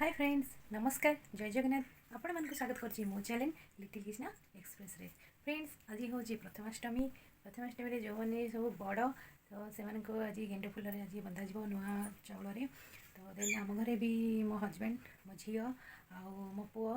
Hi friends नमस्कार जय जगन्नाथ आपण मानक स्वागत करछि मो चैनल लिटिल कृष्णा एक्सप्रेस रे। फ्रेंड्स आज हूँ प्रथमाष्टमी जो मैंने सब बड़ तो से आज गेंडे फूल आज बंधा जी नुआ चाउल तो देन आम घरे भी मो हजबैंड मो झी आ मो पुओ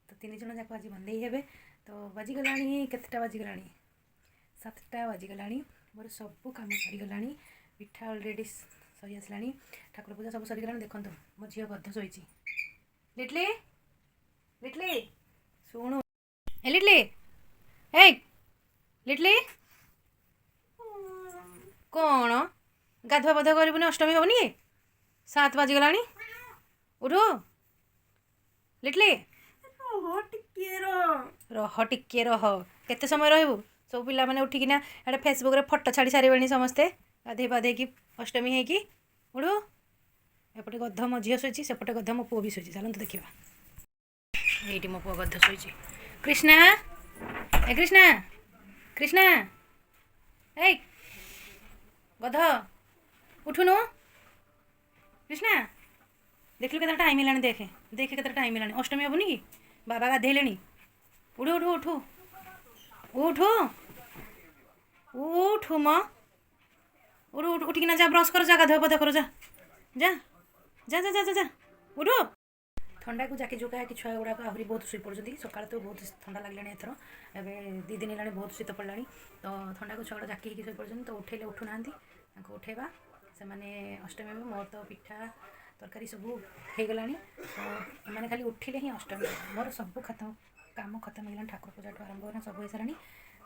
तो तीन जन जाक आज बंधे हे तो बाजिगला केतटा बाजिगला 7टा बाजिगला मोर सब कम सरीगला पिठा अलरेडी सरी आसला ठाकुर पूजा सब सरीगला देखो मो झील गध शोची लिटली लिटली शुणु ए लिटली ए लिटली कौन गाधुआ पाधुआ करूनी अष्टमी होनी 7 बाजिगला उठ लिटली रह टिके रह केते समय रहबू सब पिला माने उठिकिना एटा फेसबुक रे फोटो छाड़ी सारे समस्ते गाधे पाधे की अष्टमी है कि उठ एपटे गध मो झील शोची सेपटे गध मो पुओ भी शोची चलते देखा ये मो पुओ गध शोची कृष्णा ए कृष्णा कृष्णा ए गध उठुनु कृष्णा देख के टाइम है देखे देखे के टाइम है अष्टमी हेनी कि बाबा गाधेले उठ उठ उठ उठ उठ म उठ उठ उठिकिना जा ब्रश कर जा गाधुआ पाधुआ कर जा जा जा जा जा जा उठ ठंडा को जाके जोका कि छुआ गुड़ाक आहरी बहुत शुई पड़ती सका तो बहुत ठंडा लगे एथर एवं 2 दिन है बहुत शीत पड़ा तो ठंडा को छुआ गुड़ा जाकि शुई पड़ते तो उठेले उठुना उठेबा से मैंने अष्टमी में मोर तो पिठा तरकारी सब हो गला तो मैंने खाली उठिले ही अष्टमी मोर सब खत्म काम खत्म हो ठाकुर पूजा आरंभ होना सब हो सारे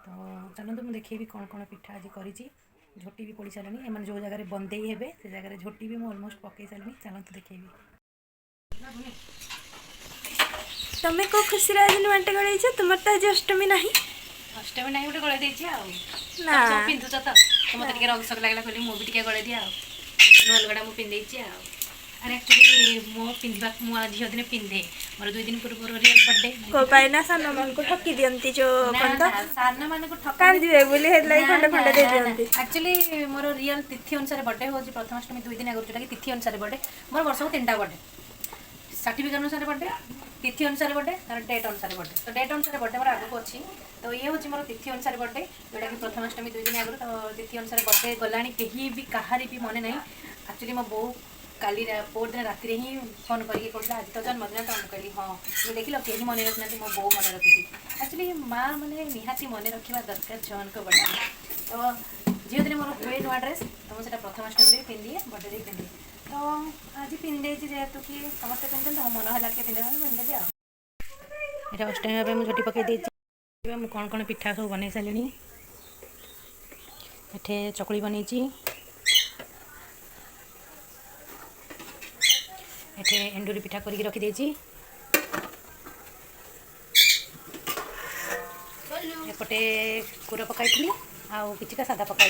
तो चलते मुझे देखी कौन कौन पिठा आज करी झोटी भी पड़ सारे एम जो जगह बंदे हे से जगह झोटी भी मुझे अलमोस्ट पकई सारे चलते देखेबी तमें को खुशी आज नुआटे गड़े तुम तो आज अष्टमी ना अष्टमी ना गोटे गड़े पिंधुच तो मत रंग सक लगला कहली मुझे गड़े दिया अलगड़ा मुझे पिंधे अरे एक्चुअली मो पिंधा मो झील दिन पिंधे मोर 2 दिन पूर्व रियल बर्थडे को पाइना सान मन को ठकी दियंती जो सान मान को ठका दिवे बोली हेडलाई खंडे खंडे दे दियंती एक्चुअली मोर रियल तिथि अनुसार बर्थडे हो प्रथमाष्टमी 2 दिन आगु जोटा कि तिथि अनुसार बर्थडे मोर वर्ष को 3टा बर्थडे सर्टिफिकेट अनुसार बर्थडे तिथि अनुसार बर्थडे तार डेट अनुसार बर्थडे तो डेट अनुसार बर्थडे मोर आगु अच्छी तो ये हूँ मोर तिथि अनुसार बर्थडे जोटा कि प्रथमाष्टमी 2 दिन आगु तो तिथि अनुसार बर्थडे गला कहीं भी कहारी भी मन ना एक्चुअली मो बो काली पोर दिन राति ही फोन करके कहला आज तो जन्मदिन तो कहली हाँ मुझे देख लो कहीं मन रखना मो बो मन रखी एक्चुअली माँ मैंने निहाती मन रखा दरकार झन को बर्थडे तो झील दिन मोर हुए नुआ ड्रेस तो मुझे प्रथमाष्टमी पिंधे बर्थडे पिंधे तो आज पिंधे जेहेतु कि समस्त पिंधे तो मन है कि पिंधे पिंधे यहाँ अष्टमी मुझे झोटी पकई मुझे कौन कौन पिठा सब बन सारे एठे चकुली बनई एठे एंडुरी पिठा करके रखी एपटे कूर पकाई आउ किछिटा सादा पकाई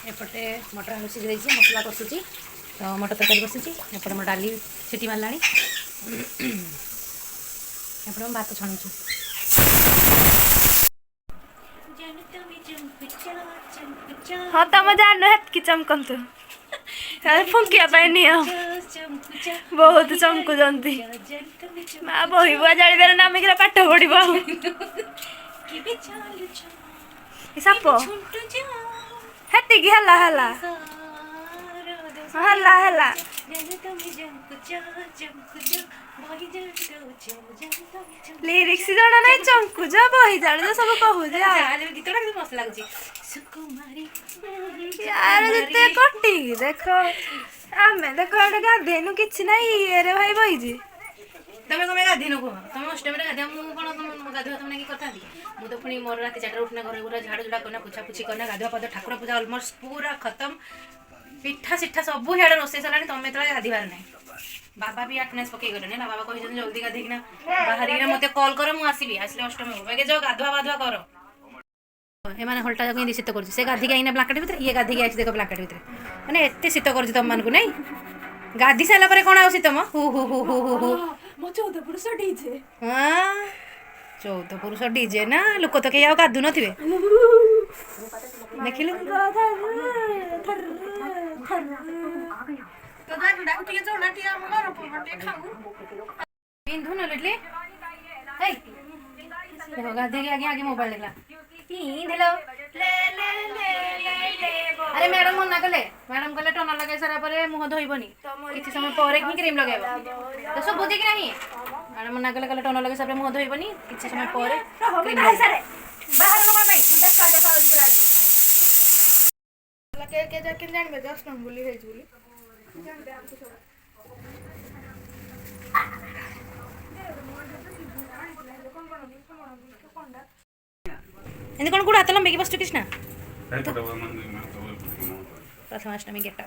एपटे मटर आलू सिझे मसला कषुची तो मटर तरकारी बसुची एपटे मोर डाली सीटी मारला एपटे भात छाणुची हाँ तुम जान कि चमकंतु फुंकिया बहुत चमकुंती माँ बही बुआ जाड़ नाम कि पाठ पढ़ साप हेती हला हला हला हला लिरिक्स जणा नहीं चमकु जा बही जाड़ सब कहू गीत मस्त लगुच यार जिते कटी देख आम देख गाधेनु कि रे भाई बही तुम कम गाधेनु कह तुम अष्टमी गाधिया मुझे गाधुआ तुमने कि करता मुझे पुणी मोर रात 4 उठना घर पूरा झाड़ झुड़ा करना पोछा पुछी करना गाधुआ पाद ठाकुर पूजा अलमोस्ट पूरा खत्म पिठा सिठा सब हियाड़े रोसे सारे तुम तो गाधीबार ना बाबा भी अटेंडेंस पकई गले ना बाबा कहते जल्दी गाधीना बाहर मत कल कर मुझे आसले अष्टमी हो जो गाधुआ बाधुआ कर एम हल्टा जाक शीत कर गाधी आईना ब्लाकेट भितर ये गाधी आई देख ब्लाकेट भितर मैंने एत शीत कर तुम मानक नहीं गाधी सारा कौन आ शीत who who who who who who 14 पुरुष डीजे हाँ 14 पुरुष डीजे ना लोक तो कहीं गाधु न ଦେଖିଲୁ ପିନ୍ଧୁନ ଲିଟଲି ଗାଧେଇକି ଆগে ଆगे ମୋବାଇଲ ଦେଖିଲା ପିନ୍ଧିଲ ଆରେ ମ୍ୟାଡମ ମନା କଲେ ମ୍ୟାଡମ କହିଲେ ଟନର ଲଗେଇ ସାରିଲା ପରେ ମୁହଁ ଧୋଇବନି କିଛି ସମୟ ପରେ ହିଁ କ୍ରିମ ଲଗେଇବ ତ ସବୁ ବୁଝି କି ନାହିଁ ମ୍ୟାଡମ ମନା କଲେ କହିଲେ ଟନର ଲଗେଇ ସାରିଲା ପରେ ମୁହଁ ଧୋଇବନି କିଛି ସମୟ ପରେ କ୍ରିମ ଲଗେଇବ ଜାଣିବେ ଜଷ୍ଟ ବୋଲି ହେଇଛି ବୋଲି ଏମିତି କ'ଣ ଗୋଡ଼ ହାତ ଲମ୍ବେଇକି ବସିଛୁ କୃଷ୍ଣା ପ୍ରଥମାଷ୍ଟମୀ ଗେଟ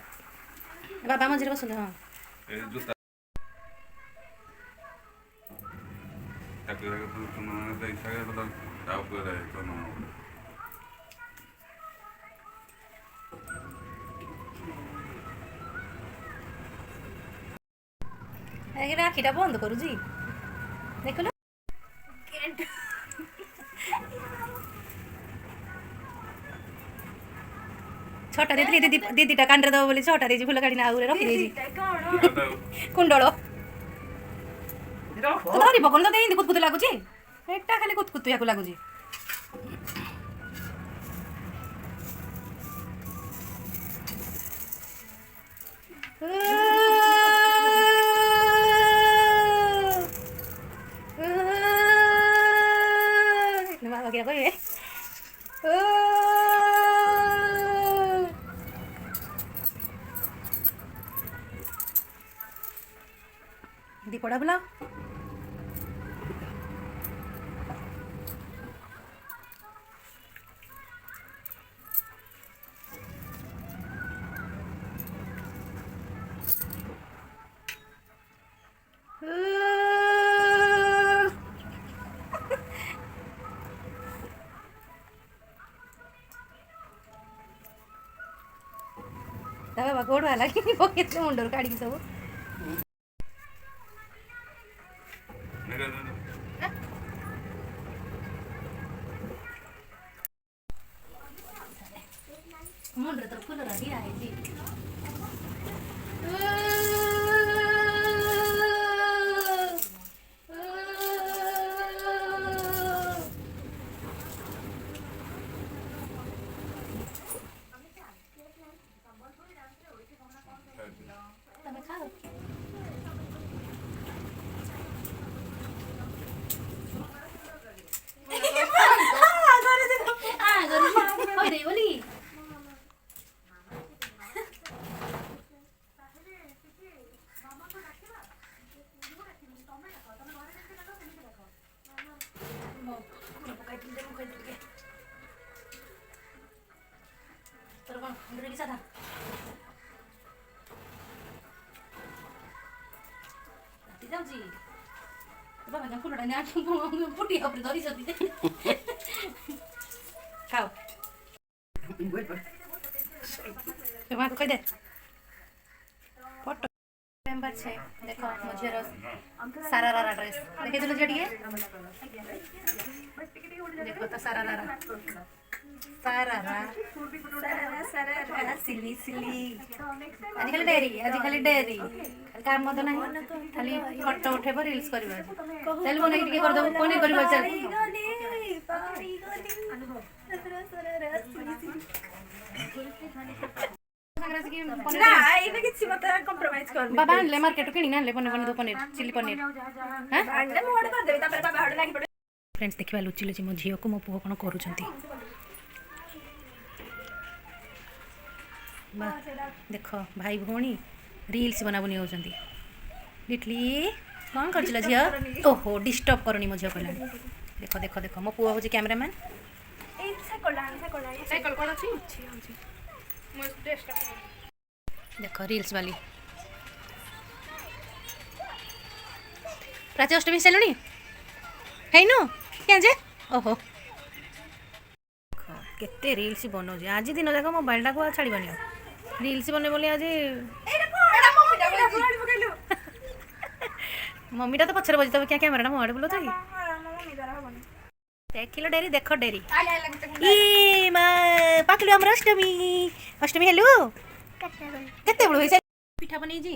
ବାବା ମଝିରେ ବସନ୍ତୁ ହଁ ଆଖିଟା ବନ୍ଦ କରୁଛି ଦେଖିଲୁ ଛଟା ଦେଇଥିଲି ଦିଦି ଦିଦିଟା କାଣ୍ଡରେ ଦେବ ବୋଲି ଛଟା ଦେଇଛି ଫୁଲ କାଢ଼ିନା ଆଉରେ ରଖିଦେଇଛି କୁଣ୍ଡଳ ଧରି ପକଉନି ତତେ ଏମିତି କୁତକୁତୁ ଲାଗୁଛି ଏଟା ଖାଲି କୁତକୁତିଆକୁ ଲାଗୁଛି କହିବେ ଦୀପଟା ବୁଲାଅ ତା ବାବା ଗୋଡ଼ ହେଲା କି ପକେଇଥିଲେ ମୁଣ୍ଡରୁ କାଢ଼ିକି ସବୁ ମୁଣ୍ଡରେ ତ ଫୁଲର ଦିଆ ହେଇଛି ତମେ ଖାଅ ବୋଲି ତୋର କ'ଣ ସାଧା ଯାଉଛି ବାବା ଫୁଲଟା ଫୁଟି ଉପରେ ଧରିଛନ୍ତି ଖାଅ ମାକୁ କହିଦେ ଫଟୋ ବାଛେ ଦେଖ ମୋ ଝିଅର ସାରାରା ଡ୍ରେସ୍ ଦେଖେଇଥିଲୁ ଝିଅ ଟିକେ ଦେଖ ତ ସାରାରା ସିଲି ସିଲି ଆଜିକାଲି ଡେରି କାମ ତ ନାହିଁ ଖାଲି ଫଟୋ ଉଠେଇବ ରିଲ୍ସ କରିବ ଚାଲ ବନେଇକି ଟିକେ କରିଦେବ ପନିର କରିବ ଚାଲ ବାବା ଆଣିଲେ ମାର୍କେଟ କିଣି ଆଣିଲେ ବନେଇ ପନିର ଚିଲି ପନିର ଫ୍ରେଣ୍ଡସ୍ ଦେଖିବା ଲୁଚି ଲୁଚି ମୋ ଝିଅକୁ ମୋ ପୁଅ କ'ଣ କରୁଛନ୍ତି ବା ଦେଖ ଭାଇ ଭଉଣୀ ରିଲ୍ସ ବନାବନି ହେଉଛନ୍ତି ଲିଟଲି କ'ଣ କରିছিল ଝିଅ ଓହୋ ଡିଷ୍ଟର୍ବ କରୁନି ମୋ ଝିଅ କହିଲାଣି ଦେଖ ଦେଖ ଦେଖ ମୋ ପୁଅ ହେଉଛି କ୍ୟାମେରାମ୍ୟାନ୍ ଦେଖ ରିଲ୍ସ ବାଲି ପ୍ରାଚୀ ଅଷ୍ଟମୀ ସାରିଲୁଣି ହେଇନୁ क्या जे ओहो केते रील्स बनाऊँ आज दिन जाक मोबाइल को छाड़बनी रील्स बने बोली आज मम्मीटा तो पचर बजी तब क्या कैमेरा मोबाइल बोलो ଦେଖିଲ ଡେରି ଦେଖ ଡେରି ଇ ମା ପାଖଲୁ ଆମର ଅଷ୍ଟମୀ ଅଷ୍ଟମୀ ହେଲୁ କେତେବେଳୁ ହେଇସାରି ପିଠା ବନେଇଛି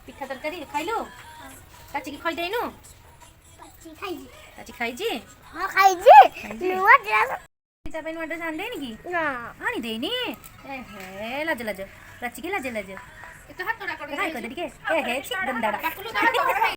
ପିଠା ତରକାରୀ ଖାଇଲୁ କାଚିକି ଖଇ ଦେଇନୁ କାଚି ଖାଇଛି ତା ପାଇଁ ନୂଆ ଡ୍ରେସ୍ ଆଣି ଦେଇନି କି ଆଣି ଦେଇନି ହେ ଲାଜ ଲାଜ ରାଚିକି ଲାଜ ଲାଜ ଟିକେ ଏ ହେ ଛି ଦଣ୍ଡାଡା